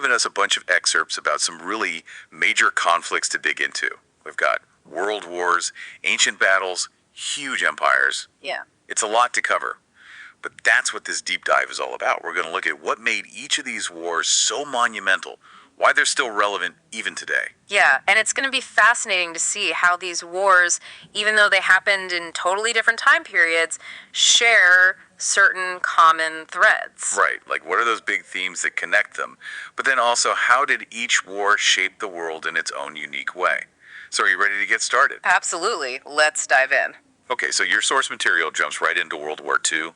given us a bunch of excerpts about some really major conflicts to dig into. We've got world wars, ancient battles, huge empires. Yeah. It's a lot to cover. But that's what this deep dive is all about. We're going to look at what made each of these wars so monumental, why they're still relevant even today. Yeah, and it's going to be fascinating to see how these wars, even though they happened in totally different time periods, share certain common threads. Right, like what are those big themes that connect them? But then also, how did each war shape the world in its own unique way? So are you ready to get started? Absolutely. Let's dive in. Okay, so your source material jumps right into World War II,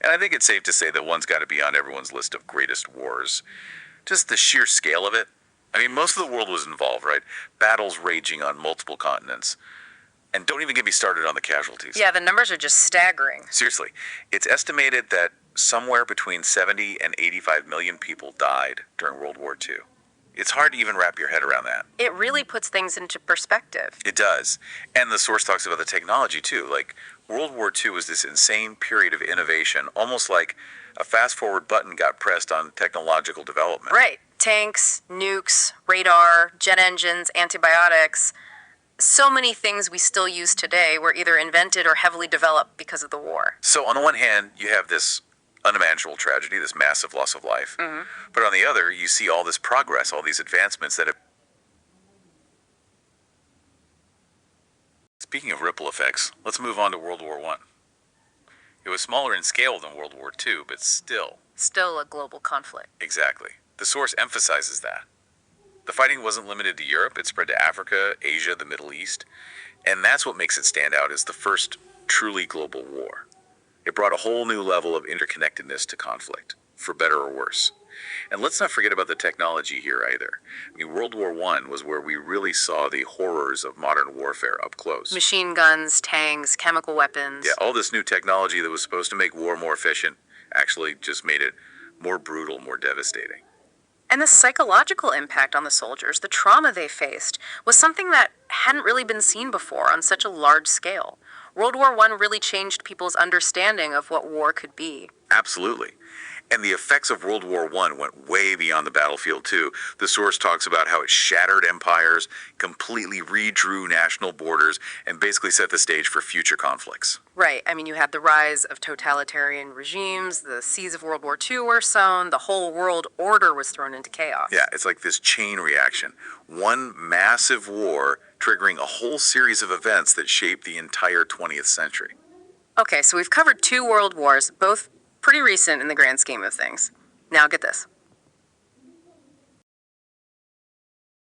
and I think it's safe to say that one's got to be on everyone's list of greatest wars. Just the sheer scale of it. I mean, most of the world was involved, right? Battles raging on multiple continents. And don't even get me started on the casualties. Yeah, the numbers are just staggering. Seriously, it's estimated that somewhere between 70 and 85 million people died during World War II. It's hard to even wrap your head around that. It really puts things into perspective. It does. And the source talks about the technology, too. Like, World War II was this insane period of innovation, almost like a fast-forward button got pressed on technological development. Right. Tanks, nukes, radar, jet engines, antibiotics. So many things we still use today were either invented or heavily developed because of the war. So on the one hand, you have this unimaginable tragedy, this massive loss of life. Mm-hmm. But on the other, you see all this progress, all these advancements that have... Speaking of ripple effects, let's move on to World War I. It was smaller in scale than World War II, but still... Still a global conflict. Exactly. The source emphasizes that. The fighting wasn't limited to Europe, it spread to Africa, Asia, the Middle East. And that's what makes it stand out as the first truly global war. It brought a whole new level of interconnectedness to conflict, for better or worse. And let's not forget about the technology here either. I mean, World War I was where we really saw the horrors of modern warfare up close. Machine guns, tanks, chemical weapons. Yeah, all this new technology that was supposed to make war more efficient actually just made it more brutal, more devastating. And the psychological impact on the soldiers, the trauma they faced, was something that hadn't really been seen before on such a large scale. World War I really changed people's understanding of what war could be. Absolutely. And the effects of World War I went way beyond the battlefield, too. The source talks about how it shattered empires, completely redrew national borders, and basically set the stage for future conflicts. Right. I mean, you had the rise of totalitarian regimes, the seeds of World War II were sown, the whole world order was thrown into chaos. Yeah, it's like this chain reaction. One massive war triggering a whole series of events that shaped the entire 20th century. Okay, so we've covered two world wars, both pretty recent in the grand scheme of things. Now get this.